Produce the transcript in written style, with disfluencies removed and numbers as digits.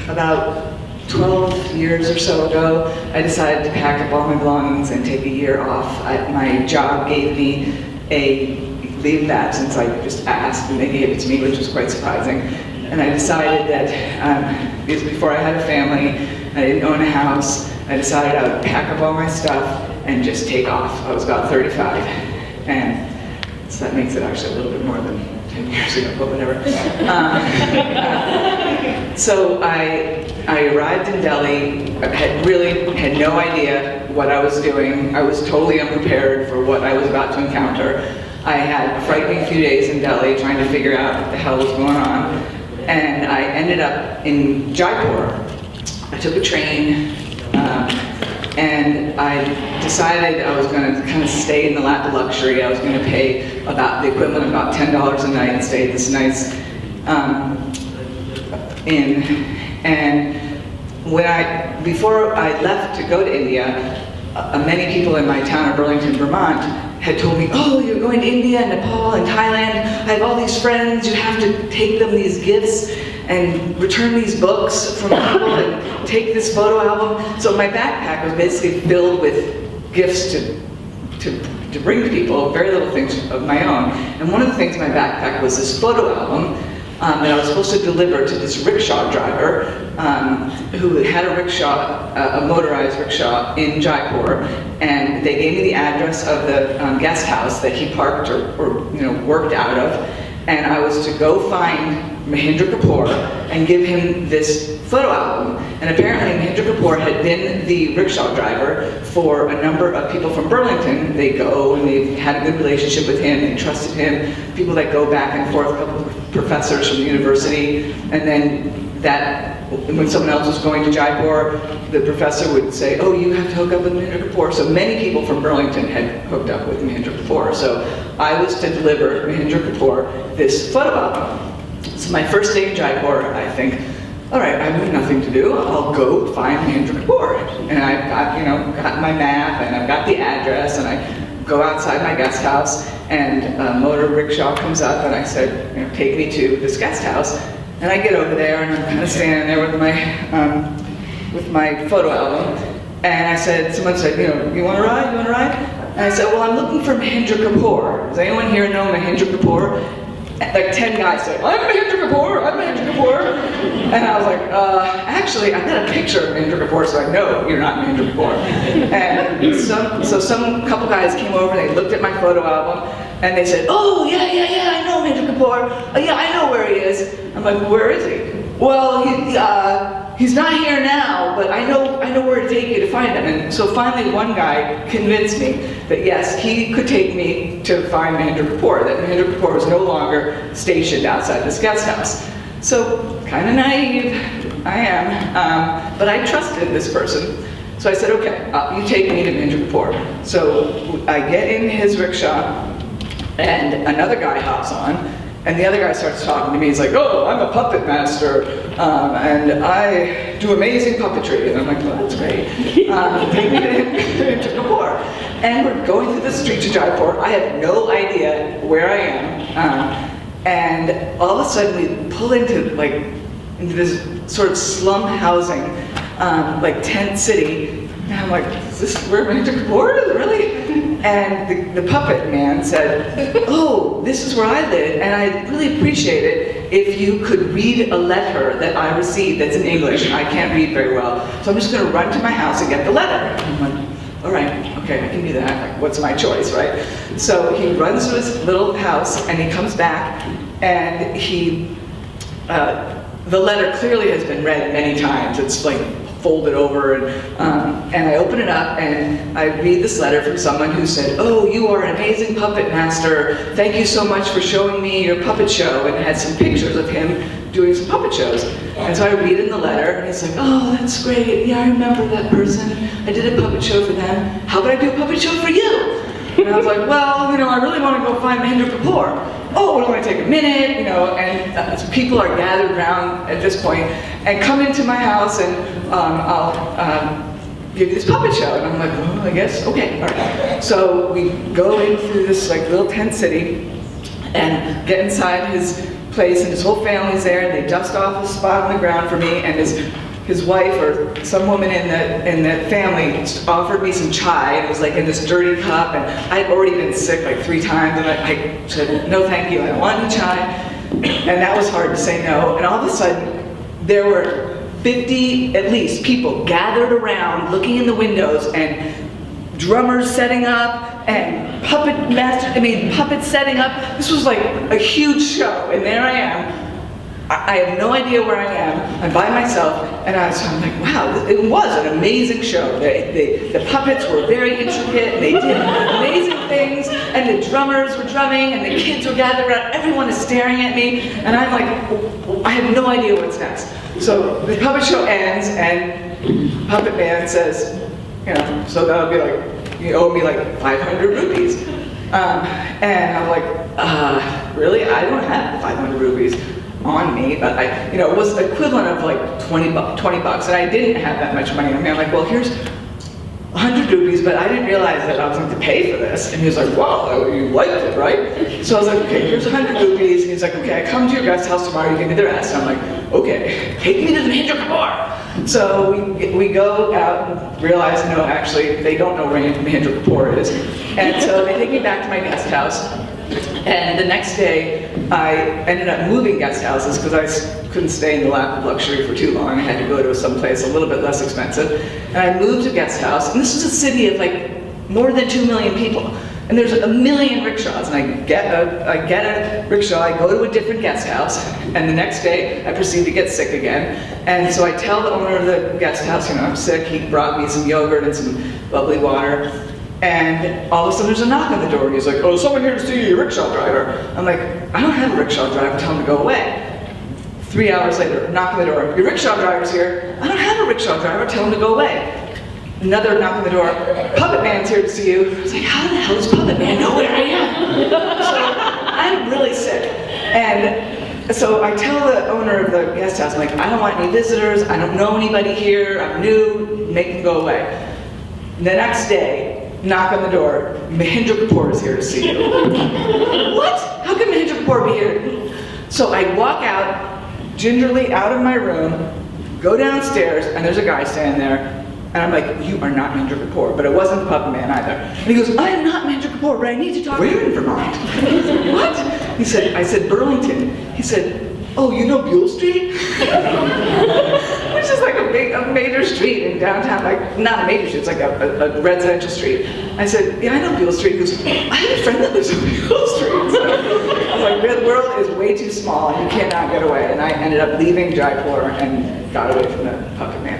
About 12 years or so ago, I decided to pack up all my belongings and take a year off. My job gave me a leave of absence. I just asked and they gave it to me, which was quite surprising. And I decided that, because before I had a family, I didn't own a house, I decided I would pack up all my stuff and just take off. I was about 35. And so that makes it actually a little bit more than 10 years ago, but whatever. So I arrived in Delhi. I had no idea what I was doing. I was totally unprepared for what I was about to encounter. I had a frightening few days in Delhi trying to figure out what the hell was going on. And I ended up in Jaipur. I took a train, and I decided I was going to kind of stay in the lap of luxury. I was going to pay about the equivalent of about $10 a night and stay at this nice inn. And before I left to go to India, many people in my town of Burlington, Vermont, had told me, oh, you're going to India, Nepal, and Thailand. I have all these friends. You have to take them these gifts and return these books from people and take this photo album. So my backpack was basically filled with gifts to bring to people, very little things of my own. And one of the things in my backpack was this photo album that I was supposed to deliver to this rickshaw driver who had a rickshaw, a motorized rickshaw in Jaipur, and they gave me the address of the guest house that he parked or worked out of, and I was to go find Mahendra Kapoor and give him this photo album. And apparently Mahendra Kapoor had been the rickshaw driver for a number of people from Burlington. They go and they've had a good relationship with him, they trusted him, people that go back and forth, a couple of professors from the university, and then when someone else was going to Jaipur, the professor would say, oh, you have to hook up with Mahendra Kapoor. So many people from Burlington had hooked up with Mahendra Kapoor. So I was to deliver Mahendra Kapoor this photo album. So my first day in Jaipur, I think, all right, I have nothing to do. I'll go find Mahendra Kapoor. And I've got my map and I've got the address, and I go outside my guest house, and a motor rickshaw comes up, and I said, take me to this guest house. And I get over there, and I'm kind of standing there with my photo album. And someone said, you want to ride? You want to ride? And I said, well, I'm looking for Mahendra Kapoor. Does anyone here know Mahendra Kapoor? Like 10 guys said, I'm Mahendra Kapoor, I'm Mahendra Kapoor. And I was like, actually, I've got a picture of Mahendra Kapoor, so I know you're not Mahendra Kapoor. And some couple guys came over, and they looked at my photo album, and they said, oh, yeah, I know Mahendra Kapoor. Oh, yeah, I know where he is. I'm like, where is he? Well, he's not here now, but I know where to take you to find him. And so finally one guy convinced me that yes, he could take me to find Mahendra Kapoor, that Mahendra Kapoor was no longer stationed outside this guest house. So, kind of naive, I am, but I trusted this person. So I said, okay, you take me to Mahendra Kapoor. So I get in his rickshaw, and another guy hops on, and the other guy starts talking to me. He's like, oh, I'm a puppet master, and I do amazing puppetry. And I'm like, well, that's great. Take me to Kapoor. And we're going through the streets of Jaipur. I have no idea where I am. And all of a sudden we pull into this sort of slum housing, like tent city. And I'm like, is this where Mahendra Kapoor is, really? And the puppet man said, oh, this is where I live, and I'd really appreciate it if you could read a letter that I received that's in English. I can't read very well, so I'm just going to run to my house and get the letter. And I'm like, all right, okay, I can do that. Like, what's my choice, right? So he runs to his little house, and he comes back, and the letter clearly has been read many times. It's like folded over, and I open it up, and I read this letter from someone who said, oh, you are an amazing puppet master. Thank you so much for showing me your puppet show, and it had some pictures of him doing some puppet shows. And so I read in the letter, and he's like, oh, that's great. Yeah, I remember that person. I did a puppet show for them. How about I do a puppet show for you? And I was like, well, I really want to go find Mahendra Kapoor. Oh, it'll only take a minute, and people are gathered around at this point, and come into my house, and I'll give you this puppet show. And I'm like, well, I guess, okay, all right. So we go in through this little tent city, and get inside his place, and his whole family's there, and they dust off a spot on the ground for me, and his wife or some woman in the family offered me some chai, and it was like in this dirty cup, and I'd already been sick like 3 times, and I said, no thank you, I don't want any chai, and that was hard to say no, and all of a sudden, there were 50, at least, people gathered around, looking in the windows, and drummers setting up, and puppets setting up. This was like a huge show, and there I am. I have no idea where I am. I'm by myself, and I'm like, wow, it was an amazing show. The puppets were very intricate, and they did amazing things, and the drummers were drumming, and the kids were gathered around. Everyone is staring at me, and I'm like, I have no idea what's next. So the puppet show ends, and Puppet Man says, so that'll be like, you owe me like 500 rupees. And I'm like, really? I don't have 500 rupees on me, but it was the equivalent of like 20 bucks, and I didn't have that much money on me. I'm like, well, here's 100 rupees, but I didn't realize that I was going to pay for this. And he was like, wow, you liked it, right? So I was like, okay, here's 100 rupees. And he's like, okay, I come to your guest house tomorrow, you give me the rest. And I'm like, okay, take me to the Mahendra Kapoor. So we go out and realize, no, actually, they don't know where Mahendra Kapoor is. And so they take me back to my guest house. And the next day, I ended up moving guest houses because I couldn't stay in the lap of luxury for too long. I had to go to someplace a little bit less expensive. And I moved to guest house, and this is a city of like more than 2 million people. And there's a million rickshaws, and I get a rickshaw, I go to a different guest house, and the next day I proceed to get sick again. And so I tell the owner of the guest house, I'm sick. He brought me some yogurt and some bubbly water. And all of a sudden there's a knock on the door, and he's like, oh, someone here to see you, your rickshaw driver. I'm like, I don't have a rickshaw driver, tell him to go away. 3 hours later, knock on the door, your rickshaw driver's here. I don't have a rickshaw driver, tell him to go away. Another knock on the door, Puppet Man's here to see you. I was like, how the hell does Puppet Man know where I am? So I'm really sick. And so I tell the owner of the guest house, I'm like, I don't want any visitors, I don't know anybody here, I'm new, make them go away. The next day, knock on the door, Mahendra Kapoor is here to see you. What? How can Mahendra Kapoor be here? So I walk out, gingerly out of my room, go downstairs, and there's a guy standing there, and I'm like, you are not Mahendra Kapoor, but it wasn't the Puppet Man either. And he goes, I am not Mahendra Kapoor, but I need to talk to you. Where in Vermont? What? I said, Burlington. He said, oh, you know Buell Street? Which is like a major street in downtown, like, not a major street, it's like a residential street. I said, yeah, I know Buell Street. He goes, I have a friend that lives on Buell Street. So I was like, the world is way too small, and you cannot get away. And I ended up leaving Jaipur and got away from the Puppet Man.